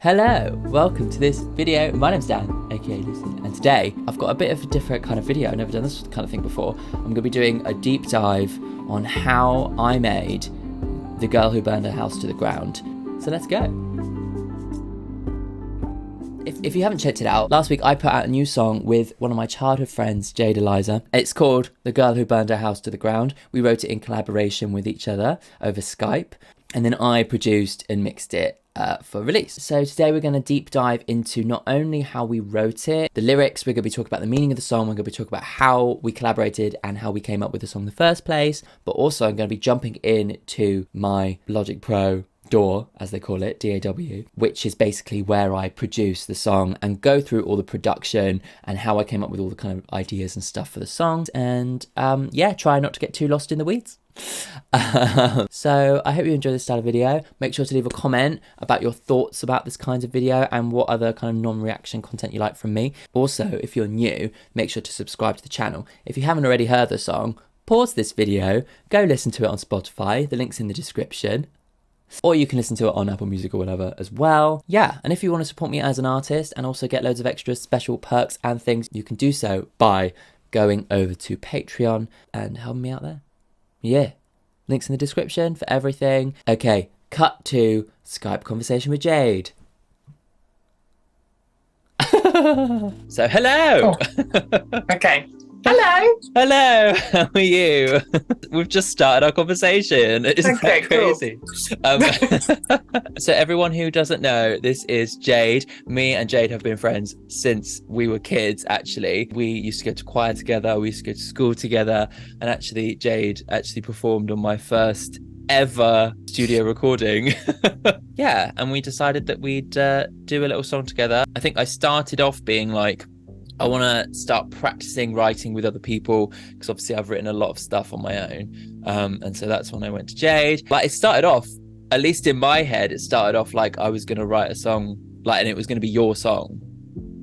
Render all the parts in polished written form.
Hello, welcome to this video. My name's Dan, aka Luscent, and today I've got a bit of a different kind of video. I've never done this kind of thing before. I'm going to be doing a deep dive on how I made The Girl Who Burned Her House to the Ground. So let's go. If you haven't checked it out, last week I put out a new song with one of my childhood friends, Jade Eliza. It's called The Girl Who Burned Her House to the Ground. We wrote it in collaboration with each other over Skype, and then I produced and mixed it for release. So today we're going to deep dive into not only how we wrote it, the lyrics, we're going to be talking about the meaning of the song, we're going to be talking about how we collaborated and how we came up with the song in the first place, but also I'm going to be jumping into my Logic Pro DAW, as they call it, DAW, which is basically where I produce the song and go through all the production and how I came up with all the kind of ideas and stuff for the songs, and try not to get too lost in the weeds. So I hope you enjoy this style of video. Make sure to leave a comment about your thoughts about this kind of video and what other kind of non-reaction content you like from me. Also, if you're new, make sure to subscribe to the channel. If you haven't already heard the song, pause this video, go listen to it on Spotify, the link's in the description. Or you can listen to it on Apple Music or whatever as well. Yeah, and if you want to support me as an artist and also get loads of extra special perks and things, you can do so by going over to Patreon and helping me out there. Yeah, links in the description for everything. Okay, cut to Skype conversation with Jade. So, hello! Oh. Okay. Hello! Hello! How are you? We've just started our conversation. Isn't that crazy? Cool. So everyone who doesn't know, this is Jade. Me and Jade have been friends since we were kids, actually. We used to go to choir together, we used to go to school together, and actually Jade actually performed on my first ever studio recording. Yeah, and we decided that we'd do a little song together. I think I started off being like, I want to start practicing writing with other people because obviously I've written a lot of stuff on my own, and so that's when I went to Jade. Like, it started off, at least in my head, it started off like I was going to write a song, like, and it was going to be your song.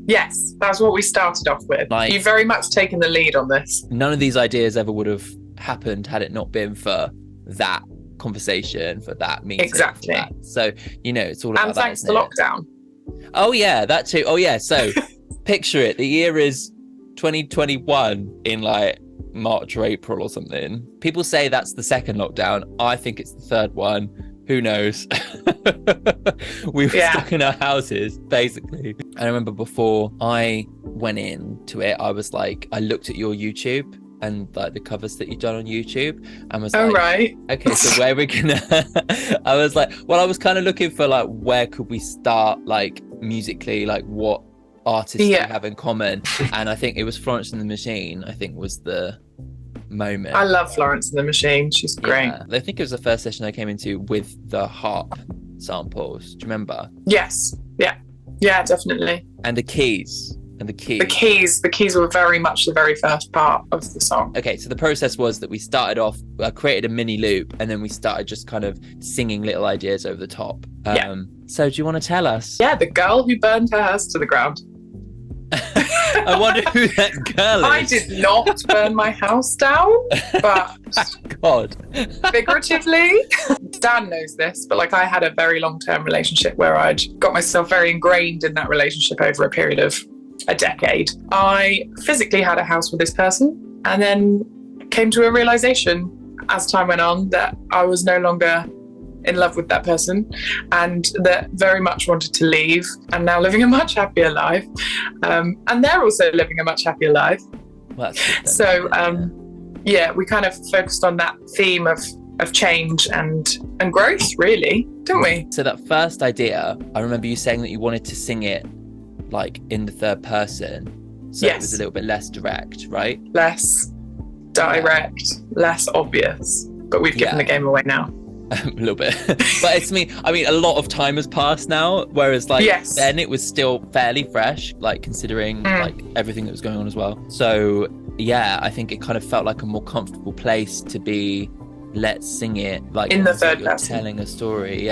Yes, that's what we started off with. Like, you've very much taken the lead on this. None of these ideas ever would have happened had it not been for that conversation, for that meeting. Exactly. That. So, you know, it's all about and that. Thanks to lockdown. Oh yeah, that too. Oh yeah, so picture it. The year is 2021 in like March or April or something. People say that's the second lockdown. I think it's the third one. Who knows? We were stuck in our houses, basically. I remember before I went into it, I was like, I looked at your YouTube and like the covers that you've done on YouTube and was like, right. Okay, so where we're gonna I was like, well, I was kind of looking for like, where could we start, like musically, like what artists we have in common, and I think it was Florence and the Machine, I think, was the moment. I love Florence and the Machine, she's great. I think it was the first session I came into with the harp samples. Do you remember? Yes. Yeah, definitely. And the keys. The keys were very much the very first part of the song. Okay, so the process was that we started off, created a mini loop, and then we started just kind of singing little ideas over the top. So do you want to tell us? Yeah, The Girl Who Burned Her House to the Ground. I wonder who that girl is. I did not burn my house down, but God, figuratively. Dan knows this, but like, I had a very long-term relationship where I'd got myself very ingrained in that relationship over a period of a decade. I physically had a house with this person, and then came to a realization as time went on that I was no longer in love with that person, and that very much wanted to leave, and now living a much happier life, and they're also living a much happier life. Well, that's so we kind of focused on that theme of change and growth, really, didn't we? So that first idea, I remember you saying that you wanted to sing it like in the third person, so it was a little bit less direct, right? Less direct, less obvious, but we've given the game away now. A little bit. But I mean a lot of time has passed now, whereas like then it was still fairly fresh, like considering like everything that was going on as well. So yeah, I think it kind of felt like a more comfortable place to be, let's sing it like in the third person, telling a story.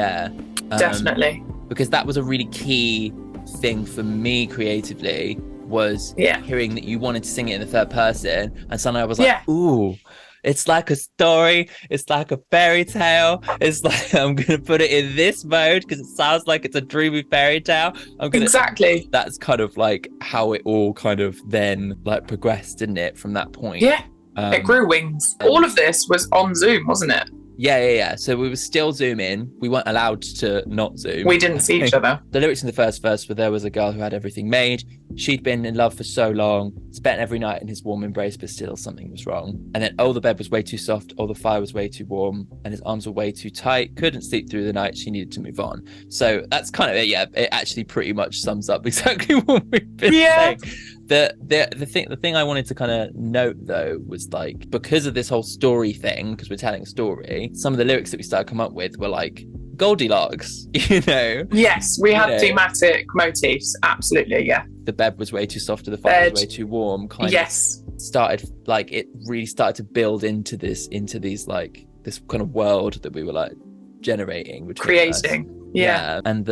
Definitely, because that was a really key thing for me creatively, was hearing that you wanted to sing it in the third person, and suddenly I was like, ooh, It's like a story. It's like a fairy tale. It's like, I'm going to put it in this mode because it sounds like it's a dreamy fairy tale. Exactly. That's kind of like how it all kind of then like progressed, didn't it, from that point? Yeah. It grew wings. All of this was on Zoom, wasn't it? Yeah. So we were still Zooming. We weren't allowed to not Zoom. We didn't see each other. The lyrics in the first verse were, there was a girl who had everything made. She'd been in love for so long, spent every night in his warm embrace, but still something was wrong. And then, oh, the bed was way too soft. Oh, the fire was way too warm. And his arms were way too tight. Couldn't sleep through the night. She needed to move on. So that's kind of it. Yeah, it actually pretty much sums up exactly what we've been saying. The thing I wanted to kind of note though was like, because of this whole story thing, because we're telling a story, some of the lyrics that we started to come up with were like Goldilocks, you know? Yes, we had thematic motifs. Absolutely, yeah. The bed was way too soft, the fire was way too warm. Yes. Started like, it really started to build into these like this kind of world that we were like generating, creating. Yeah. And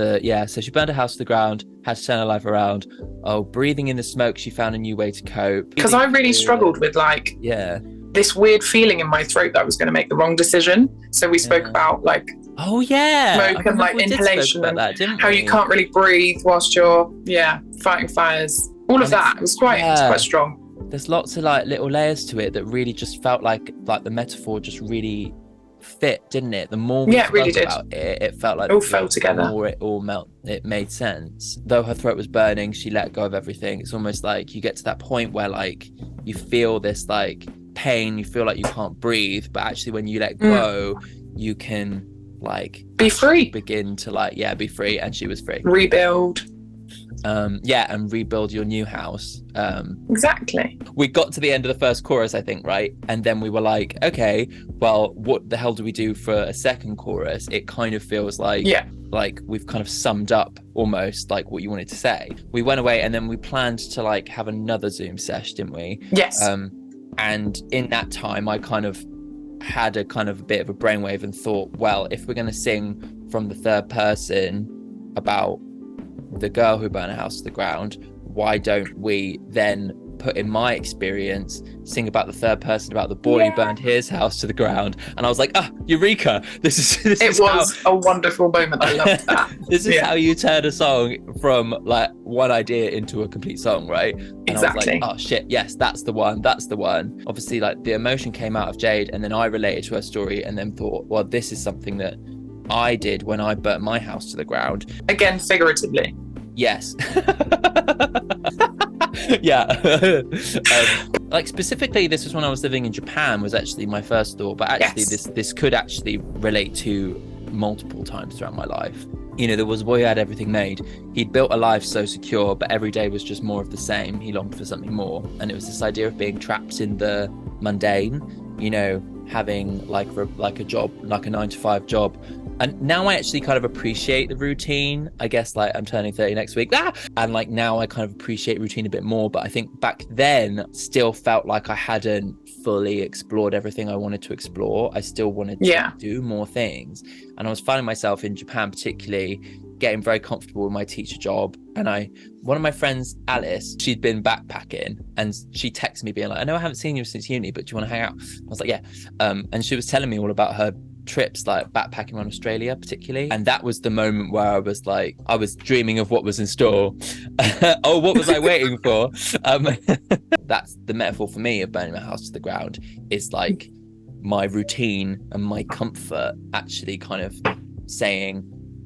so she burned her house to the ground, had to turn her life around. Oh, breathing in the smoke, she found a new way to cope. Because I really struggled with like this weird feeling in my throat that I was going to make the wrong decision. So we spoke about like smoke and like inhalation and how you can't really breathe whilst you're fighting fires. All of that. It was quite strong. There's lots of like little layers to it that really just felt like the metaphor just really fit, didn't it? The more we spoke really about it, it felt like it all fell together. The more it made sense. Though her throat was burning, she let go of everything. It's almost like you get to that point where like you feel this like pain, you feel like you can't breathe, but actually when you let go, you can like be free, begin to like be free. And she was free. Rebuild. And rebuild your new house. Exactly. We got to the end of the first chorus, I think, right? And then we were like, okay, well, what the hell do we do for a second chorus? It kind of feels like like we've kind of summed up almost like what you wanted to say. We went away and then we planned to like have another Zoom sesh, didn't we? Yes. And in that time I kind of had a kind of a bit of a brainwave and thought, well, if we're going to sing from the third person about the girl who burned her house to the ground, why don't we then put in my experience, sing about the third person, about the boy who burned his house to the ground? And I was like, eureka, this was a wonderful moment. I loved that. This is how you turn a song from like one idea into a complete song, right? And exactly. I was like, oh shit, yes, that's the one. Obviously like the emotion came out of Jade and then I related to her story and then thought, well, this is something that I did when I burnt my house to the ground. Again, figuratively. Yes. Like specifically, this was when I was living in Japan, was actually my first thought, but actually this could actually relate to multiple times throughout my life. You know, there was a boy who had everything made. He'd built a life so secure, but every day was just more of the same. He longed for something more. And it was this idea of being trapped in the mundane, you know, having like a job, like a 9-to-5 job. And now I actually kind of appreciate the routine. I guess like I'm turning 30 next week. And like now I kind of appreciate routine a bit more. But I think back then still felt like I hadn't fully explored everything I wanted to explore. I still wanted to do more things. And I was finding myself in Japan particularly getting very comfortable with my teacher job. And one of my friends, Alice, she'd been backpacking and she texted me being like, I know I haven't seen you since uni, but do you want to hang out? I was like, yeah. And she was telling me all about her trips, like backpacking around Australia particularly. And that was the moment where I was like, I was dreaming of what was in store. Oh, what was I waiting for? That's the metaphor for me of burning my house to the ground, is like my routine and my comfort actually kind of saying,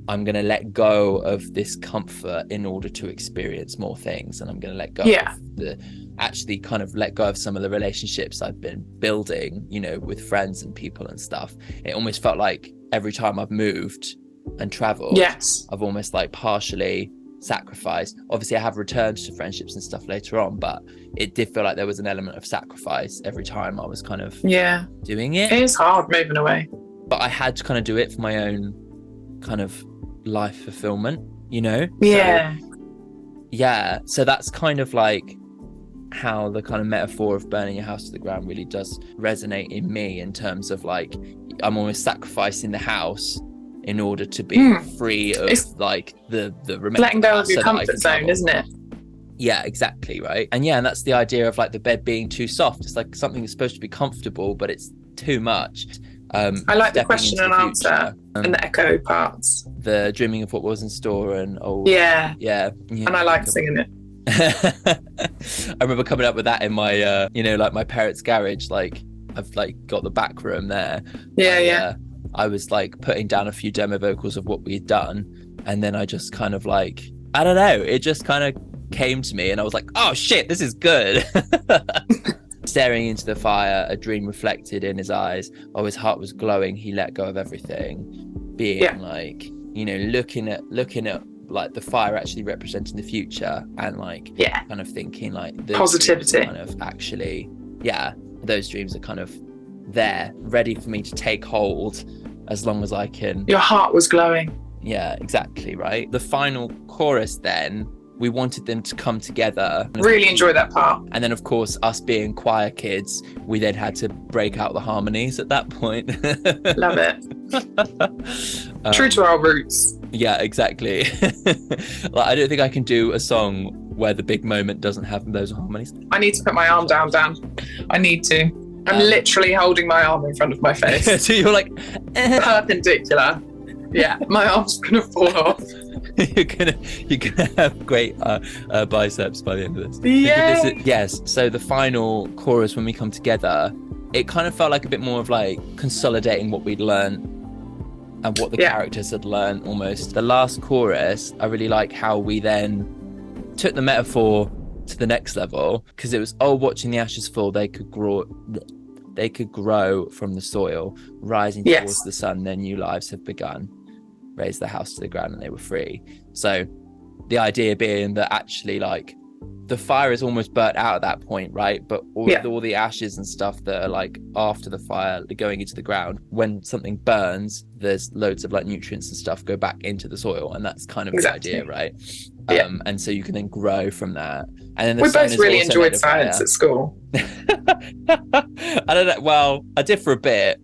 I'm going to let go of this comfort in order to experience more things. And I'm going to let go of let go of some of the relationships I've been building, you know, with friends and people and stuff. It almost felt like every time I've moved and traveled, I've almost like partially sacrificed. Obviously I have returned to friendships and stuff later on, but it did feel like there was an element of sacrifice every time I was kind of doing it. It is hard moving away. But I had to kind of do it for my own kind of life fulfillment, you know? So that's kind of like how the kind of metaphor of burning your house to the ground really does resonate in me, in terms of like I'm almost sacrificing the house in order to be free of like the remaining, letting go of your comfort zone, isn't it? Yeah, exactly, right. And yeah, and that's the idea of like the bed being too soft. It's like something that's supposed to be comfortable, but it's too much. I like the Stepping question into and the answer future, and the echo parts. the dreaming of what was in store, and Yeah. yeah. And I like singing it. I remember coming up with that in my like my parents' garage. Like I've like got the back room there. Yeah. I was like putting down a few demo vocals of what we'd done, and then I just kind of like, I don't know, it just kind of came to me, and I was like, oh shit, this is good. Staring into the fire, a dream reflected in his eyes. Oh, his heart was glowing. He let go of everything. Being like, looking at like the fire actually representing the future, and like kind of thinking like the positivity. Kind of actually, those dreams are kind of there, ready for me to take hold as long as I can. Your heart was glowing. Yeah, exactly, right. The final chorus then, we wanted them to come together. Really enjoy that part. And then, of course, us being choir kids, we then had to break out the harmonies at that point. Love it. True to our roots. Yeah, exactly. Like, I don't think I can do a song where the big moment doesn't have those harmonies. I need to put my arm down, Dan. I need to. I'm literally holding my arm in front of my face. So you're like... perpendicular. Yeah, my arm's going to fall off. You're gonna have great biceps by the end of this. Yeah. Yes. So the final chorus, when we come together, it kind of felt like a bit more of like consolidating what we'd learned and what the characters had learned almost. The last chorus, I really like how we then took the metaphor to the next level, because it was watching the ashes fall, they could grow from the soil, rising towards the sun, their new lives have begun. Raise the house to the ground and they were free. So the idea being that actually like the fire is almost burnt out at that point, right? But all the ashes and stuff that are like after the fire going into the ground, when something burns, there's loads of like nutrients and stuff go back into the soil, and that's kind of the idea, right? And so you can then grow from that. And then we both really enjoyed science at school. I don't know, well, I did for a bit.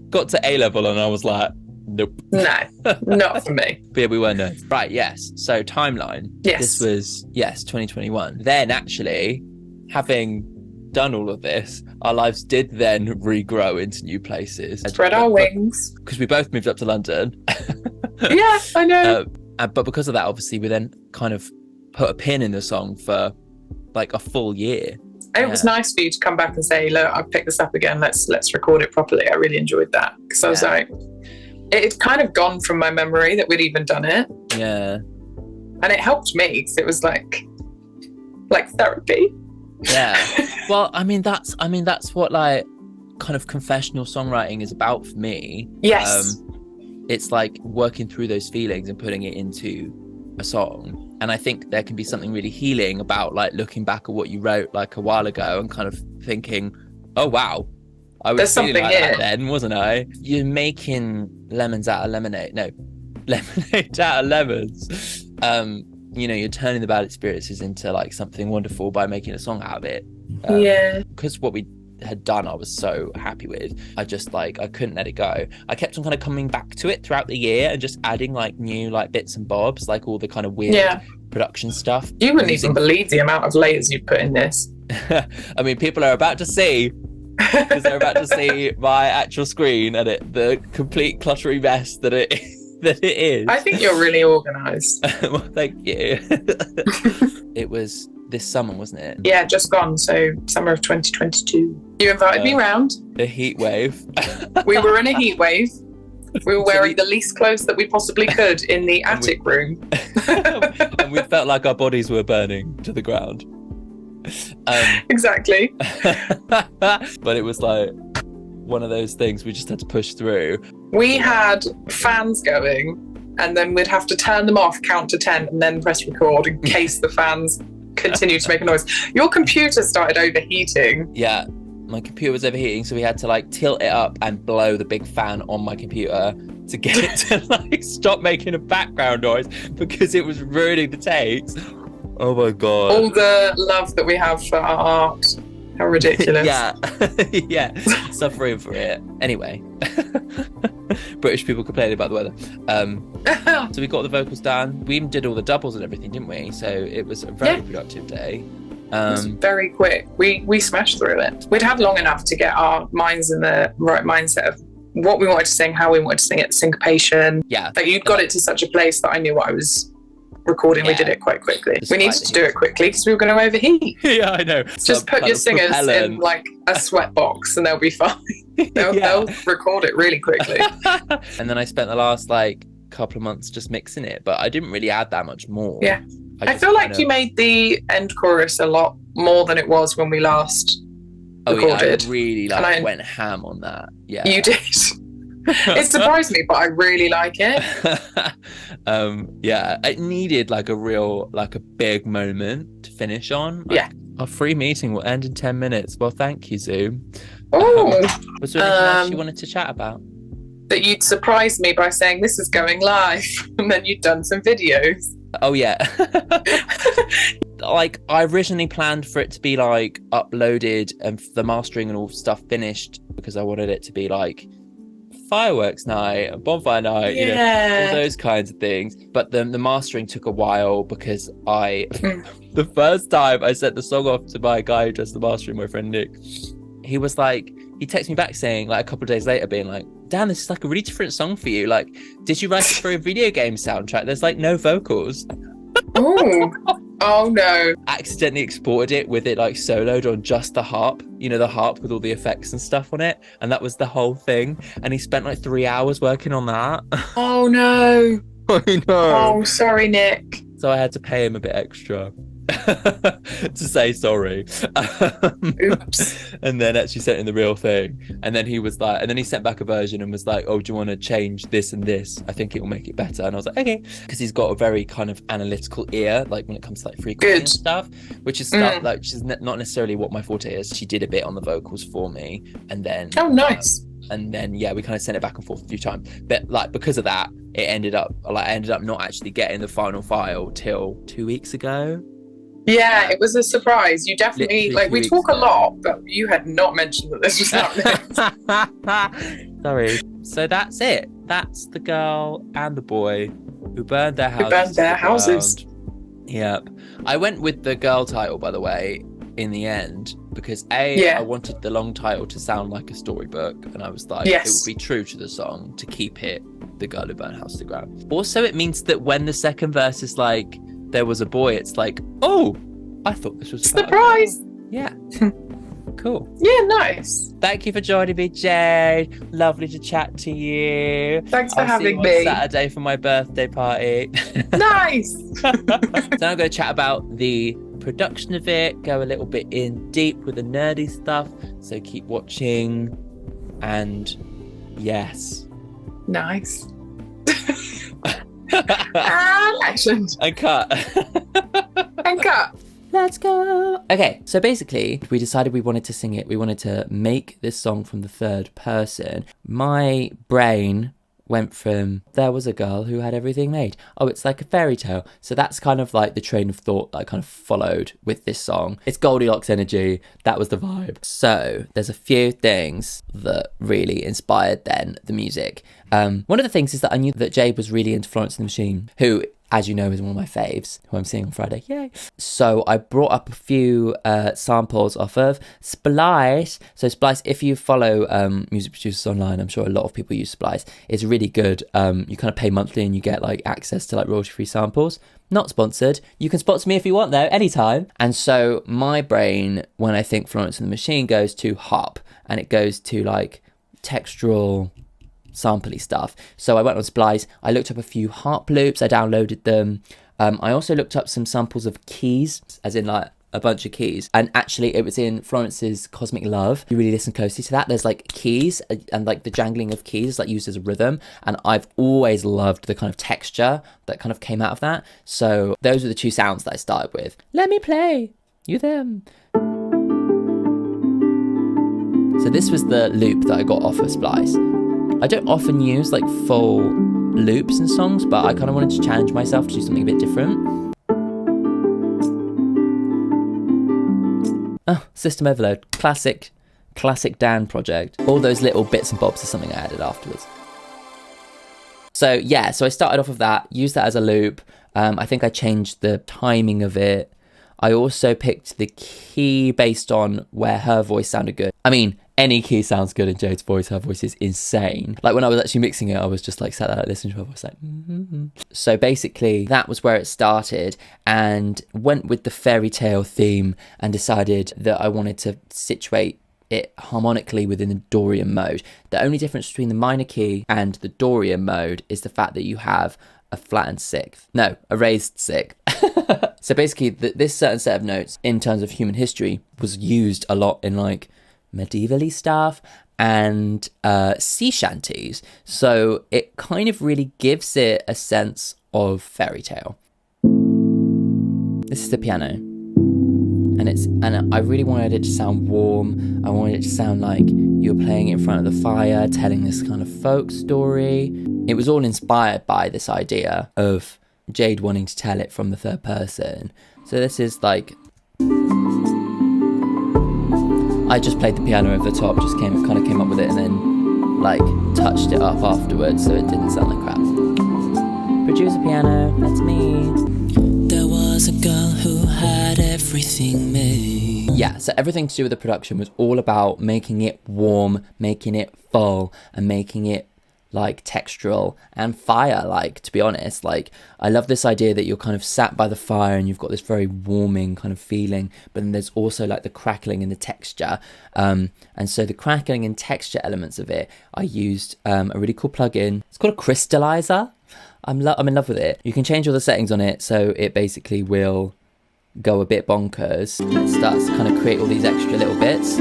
Got to A level and I was like, nope. No, not for me. But yeah, we were nerds. Right, yes. So timeline. Yes. This was, 2021. Then actually, having done all of this, our lives did then regrow into new places. Spread our wings. Because we both moved up to London. Yeah, I know. But because of that, obviously, we then kind of put a pin in the song for like a full year. It was nice for you to come back and say, look, I've picked this up again. Let's record it properly. I really enjoyed that. Because I was like, it had kind of gone from my memory that we'd even done it. Yeah. And it helped me because it was like therapy. Yeah. Well, I mean that's what like kind of confessional songwriting is about for me. Yes. It's like working through those feelings and putting it into a song. And I think there can be something really healing about like looking back at what you wrote like a while ago and kind of thinking, oh wow, I was feeling like that then, wasn't I? You're making lemons out of lemonade. No, lemonade out of lemons. You're turning the bad experiences into like something wonderful by making a song out of it. Because what we had done, I was so happy with. I just like, I couldn't let it go. I kept on kind of coming back to it throughout the year and just adding like new like bits and bobs, like all the kind of weird production stuff. You wouldn't even believe the amount of layers you put in this. I mean, people are about to see. Because they're about to see my actual screen and the complete cluttery mess that it is. I think you're really organised. Well, thank you. It was this summer, wasn't it? Yeah, just gone. So summer of 2022. You invited me round. A heat wave. We were in a heat wave. We were wearing the least clothes that we possibly could in the attic room. And we felt like our bodies were burning to the ground. Exactly. But it was like one of those things we just had to push through. We had fans going and then we'd have to turn them off, count to 10 and then press record in case the fans continued to make a noise. Your computer started overheating. Yeah, my computer was overheating, so we had to like tilt it up and blow the big fan on my computer to get it to like stop making a background noise because it was ruining the takes. Oh my god. All the love that we have for our art How ridiculous. Yeah. Yeah. Suffering for it. Anyway. British people complaining about the weather. So we got the vocals done. We even did all the doubles and everything, didn't we? So it was a very productive day. It was very quick. We smashed through it. We'd had long enough to get our minds in the right mindset of what we wanted to sing, how we wanted to sing it, syncopation. Yeah. Like you'd got it to such a place that I knew what I was recording. We did it quite quickly. We needed to do it quickly because we were going to overheat. Yeah, I know. Just put your singers in like a sweat box and they'll be fine. They'll record it really quickly. And then I spent the last like couple of months just mixing it, but I didn't really add that much more. Yeah. I feel like you made the end chorus a lot more than it was when we last recorded. Yeah, I really went ham on that. Yeah. You did. It surprised me, but I really like it. Yeah, it needed like a big moment to finish on. Like, our free meeting will end in 10 minutes. Well, thank you, Zoom. Oh. Was there anything else you wanted to chat about? That you'd surprised me by saying this is going live, and then you'd done some videos. Oh yeah. Like I originally planned for it to be like uploaded and the mastering and all stuff finished because I wanted it to be like fireworks night, bonfire night, you know, all those kinds of things. But the mastering took a while because the first time I sent the song off to my guy who does the mastering, my friend Nick, he was like, he texted me back saying like a couple of days later being like, Dan, this is like a really different song for you. Like, did you write it for a video game soundtrack? There's like no vocals. Oh no. Accidentally exported it with it like soloed on just the harp, you know, the harp with all the effects and stuff on it. And that was the whole thing. And he spent like 3 hours working on that. Oh no. I know. Oh, sorry, Nick. So I had to pay him a bit extra to say sorry. Oops. And then actually sent in the real thing. And then he was like, and then he sent back a version and was like, oh, do you want to change this and this? I think it will make it better. And I was like, okay. Because he's got a very kind of analytical ear, like when it comes to like frequency and stuff, which is stuff like, which is not necessarily what my forte is. She did a bit on the vocals for me. And then oh, nice. And then we kind of sent it back and forth a few times, but like because of that I ended up not actually getting the final file till 2 weeks ago. Yeah, it was a surprise. You definitely like we talk a lot, but you had not mentioned that this was happening. Sorry. So that's it. That's the girl and the boy who burned their houses. Yep. I went with the girl title, by the way, in the end because I wanted the long title to sound like a storybook, and I was like, it would be true to the song to keep it the girl who burned house to the ground. Also, it means that when the second verse is like there was a boy, it's like, oh, I thought this was about surprise. Yeah. Cool. Yeah, nice. Thank you for joining me, Jade. Lovely to chat to you. Thanks for having me. Saturday for my birthday party. Nice. So I'm going to chat about the production of it, go a little bit in deep with the nerdy stuff. So keep watching. And yes. Nice. Action. And cut. And cut. Let's go. Okay, so basically, we decided we wanted to sing it. We wanted to make this song from the third person. My brain went from, there was a girl who had everything made. Oh, it's like a fairy tale. So that's kind of like the train of thought that I kind of followed with this song. It's Goldilocks energy. That was the vibe. So there's a few things that really inspired then the music. One of the things is that I knew that Jade was really into Florence and the Machine, who, as you know, is one of my faves, who I'm seeing on Friday. Yay. So I brought up a few samples off of Splice. So Splice, if you follow music producers online, I'm sure a lot of people use Splice. It's really good. You kind of pay monthly and you get like access to like royalty-free samples. Not sponsored. You can sponsor me if you want though, anytime. And so my brain, when I think Florence and the Machine, goes to harp, and it goes to like textural sampley stuff. So I went on Splice, I looked up a few harp loops, I downloaded them. I also looked up some samples of keys, as in like a bunch of keys, and actually it was in Florence's Cosmic Love. You really listen closely to that, there's like keys and like the jangling of keys like used as a rhythm, and I've always loved the kind of texture that kind of came out of that. So those are the two sounds that I started with. Let me play you them. So this was the loop that I got off of Splice. I don't often use like full loops in songs, but I kind of wanted to challenge myself to do something a bit different. Oh, System Overload. Classic Dan project. All those little bits and bobs are something I added afterwards. So yeah, so I started off of that, used that as a loop. I think I changed the timing of it. I also picked the key based on where her voice sounded good. I mean, any key sounds good in Jade's voice. Her voice is insane. Like when I was actually mixing it, I was just like sat there like, listening to her voice like, So basically that was where it started, and went with the fairy tale theme and decided that I wanted to situate it harmonically within the Dorian mode. The only difference between the minor key and the Dorian mode is the fact that you have a flattened sixth. No, a raised sixth. So basically this certain set of notes in terms of human history was used a lot in like medievally stuff and sea shanties. So it kind of really gives it a sense of fairy tale. This is the piano. And I really wanted it to sound warm. I wanted it to sound like you were playing it in front of the fire, telling this kind of folk story. It was all inspired by this idea of Jade wanting to tell it from the third person. So this is like, I just played the piano over the top, just came up with it and then like touched it up afterwards so it didn't sound like crap. Producer piano, that's me. There was a girl who had everything made. Yeah, so everything to do with the production was all about making it warm, making it full, and making it like textural and fire-like, to be honest. Like, I love this idea that you're kind of sat by the fire and you've got this very warming kind of feeling, but then there's also like the crackling and the texture. And so the crackling and texture elements of it, I used a really cool plugin. It's called a crystallizer. I'm in love with it. You can change all the settings on it, so it basically will go a bit bonkers. It starts to kind of create all these extra little bits.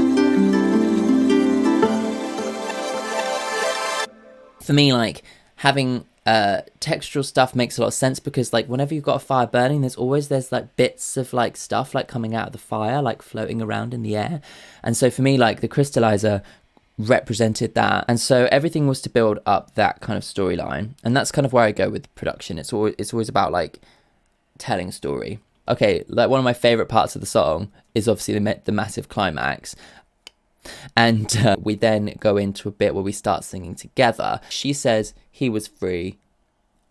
For me, like, having textural stuff makes a lot of sense because, like, whenever you've got a fire burning, there's like bits of like stuff like coming out of the fire, like floating around in the air. And so for me, like, the crystallizer represented that, and so everything was to build up that kind of storyline, and that's kind of where I go with production. It's always about like telling a story. Okay, like one of my favorite parts of the song is obviously the massive climax, and we then go into a bit where we start singing together. She says he was free,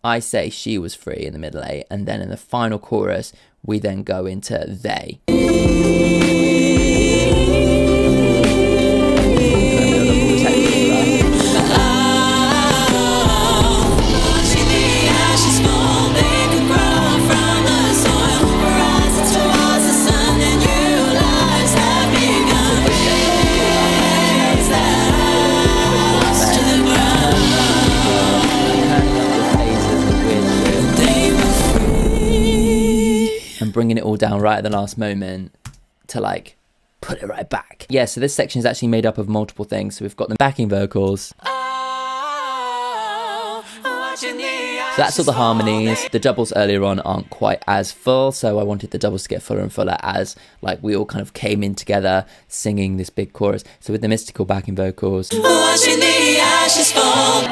I say she was free in the middle eight, and then in the final chorus we then go into they. Bringing it all down right at the last moment to like put it right back. Yeah, so this section is actually made up of multiple things. So we've got the backing vocals. So that's all the harmonies. The doubles earlier on aren't quite as full, so I wanted the doubles to get fuller and fuller as like we all kind of came in together singing this big chorus. So with the mystical backing vocals. Watching the ashes fall.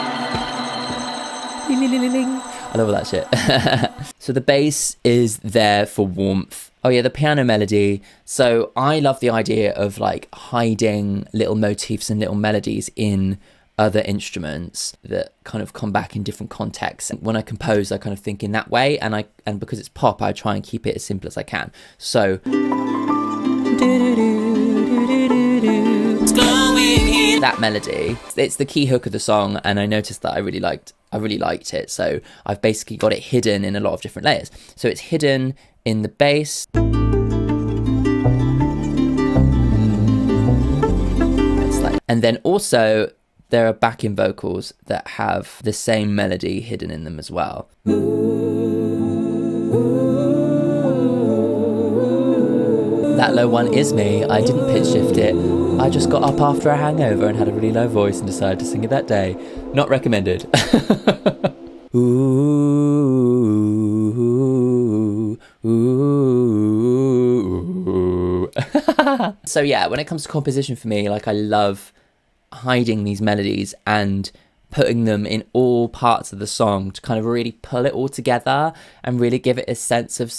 I love all that shit. So the bass is there for warmth. Oh yeah, the piano melody. So I love the idea of like hiding little motifs and little melodies in other instruments that kind of come back in different contexts. And when I compose, I kind of think in that way, and because it's pop, I try and keep it as simple as I can. So that melody, it's the key hook of the song, and I noticed that I really liked it, so I've basically got it hidden in a lot of different layers. So it's hidden in the bass, and then also there are backing vocals that have the same melody hidden in them as well. That low one is me. I didn't pitch shift it. I just got up after a hangover and had a really low voice and decided to sing it that day. Not recommended. Ooh, ooh. So yeah, when it comes to composition for me, like I love hiding these melodies and putting them in all parts of the song to kind of really pull it all together and really give it a sense of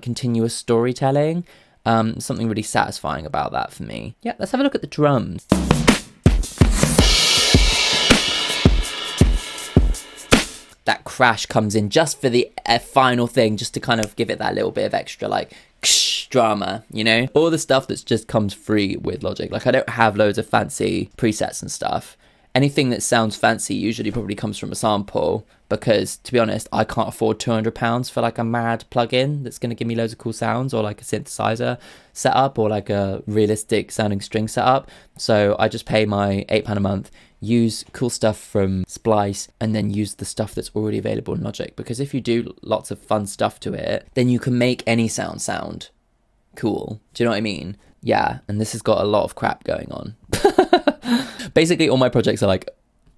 continuous storytelling. Something really satisfying about that for me. Yeah, let's have a look at the drums. That crash comes in just for the final thing, just to kind of give it that little bit of extra, like, drama, you know? All the stuff that's just comes free with Logic. Like, I don't have loads of fancy presets and stuff. Anything that sounds fancy usually probably comes from a sample, because, to be honest, I can't afford £200 for, like, a mad plugin that's going to give me loads of cool sounds, or, like, a synthesizer setup, or, like, a realistic sounding string setup. So I just pay my £8 a month, use cool stuff from Splice, and then use the stuff that's already available in Logic. Because if you do lots of fun stuff to it, then you can make any sound cool. Do you know what I mean? Yeah, and this has got a lot of crap going on. Basically, all my projects are like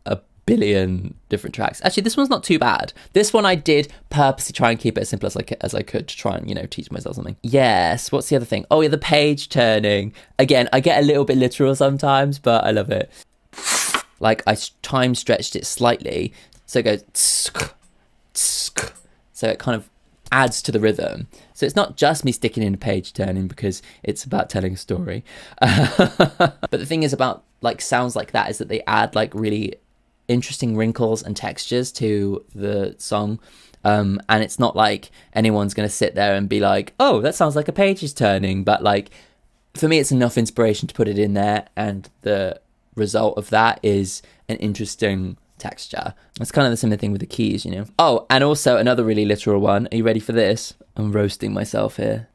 a billion different tracks. Actually, this one's not too bad. This one I did purposely try and keep it as simple as I could to try and, you know, teach myself something. Yes, what's the other thing? Oh yeah, the page turning. Again, I get a little bit literal sometimes, but I love it. Like, I time stretched it slightly, so it goes tsk, tsk, so it kind of adds to the rhythm. So it's not just me sticking in a page turning, because it's about telling a story. But the thing is about, like, sounds like that is that they add, like, really interesting wrinkles and textures to the song. And it's not like anyone's going to sit there and be like, oh, that sounds like a page is turning. But, like, for me, it's enough inspiration to put it in there, and the result of that is an interesting texture. It's kind of the similar thing with the keys, you know. Oh, and also another really literal one. Are you ready for this? I'm roasting myself here.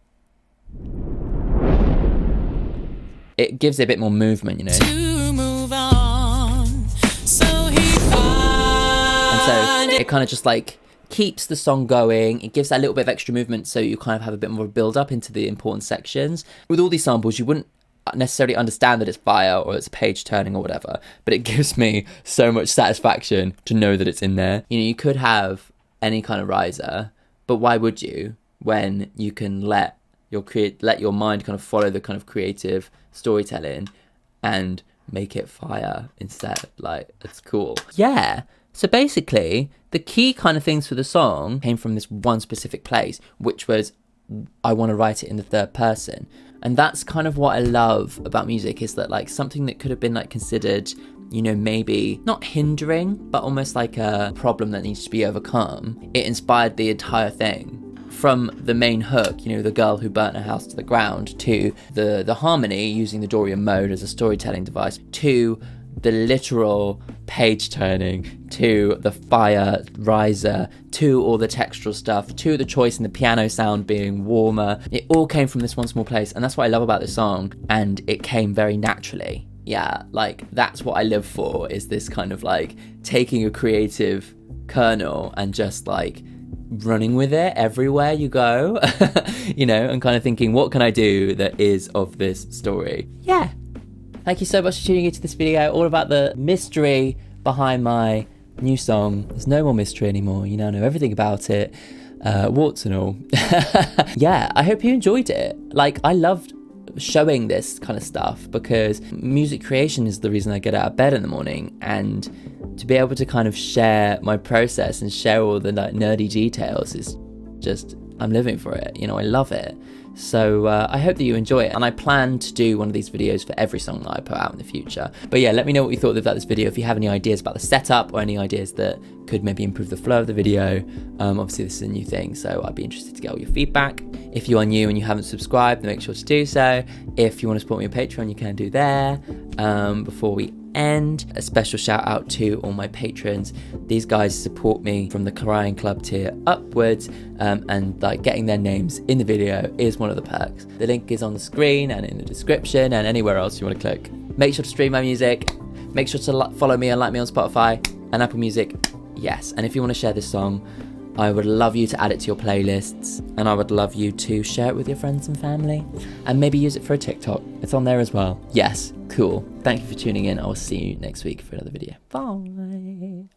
It gives it a bit more movement, you know. To move on, so he And so it kind of just like keeps the song going. It gives that little bit of extra movement, so you kind of have a bit more build up into the important sections. With all these samples, you wouldn't necessarily understand that it's fire or it's a page turning or whatever, but it gives me so much satisfaction to know that it's in there. You know, you could have any kind of riser, but why would you, when you can let your mind kind of follow the kind of creative storytelling and make it fire instead? Like, it's cool. Yeah. So basically, the key kind of things for the song came from this one specific place, which was, I want to write it in the third person. And that's kind of what I love about music, is that, like, something that could have been, like, considered, you know, maybe not hindering, but almost like a problem that needs to be overcome. It inspired the entire thing. From the main hook, you know, the girl who burnt her house to the ground, to the harmony using the Dorian mode as a storytelling device, to the literal page turning, to the fire riser, to all the textural stuff, to the choice in the piano sound being warmer. It all came from this one small place, and that's what I love about this song, and it came very naturally. Yeah, like, that's what I live for, is this kind of, like, taking a creative kernel and just, like, running with it everywhere you go, you know, and kind of thinking, what can I do that is of this story? Yeah. Thank you so much for tuning into this video, all about the mystery behind my new song. There's no more mystery anymore. You now know everything about it, warts and all. Yeah, I hope you enjoyed it. Like, I loved showing this kind of stuff, because music creation is the reason I get out of bed in the morning, and to be able to kind of share my process and share all the, like, nerdy details is just, I'm living for it, you know. I love it. So I hope that you enjoy it, and I plan to do one of these videos for every song that I put out in the future. But yeah, let me know what you thought about this video. If you have any ideas about the setup, or any ideas that could maybe improve the flow of the video. Obviously this is a new thing, so I'd be interested to get all your feedback. If you are new and you haven't subscribed, then make sure to do so. If you want to support me on Patreon, you can do there. Before we end, a special shout out to all my patrons. These guys support me from the Crying Club tier upwards, and, like, getting their names in the video is one of the perks. The link is on the screen and in the description and anywhere else you want to click. Make sure to stream my music. Make sure to follow me and like me on Spotify and Apple Music. Yes, and if you want to share this song, I would love you to add it to your playlists, and I would love you to share it with your friends and family, and maybe use it for a TikTok. It's on there as well. Yes, cool. Thank you for tuning in. I will see you next week for another video. Bye.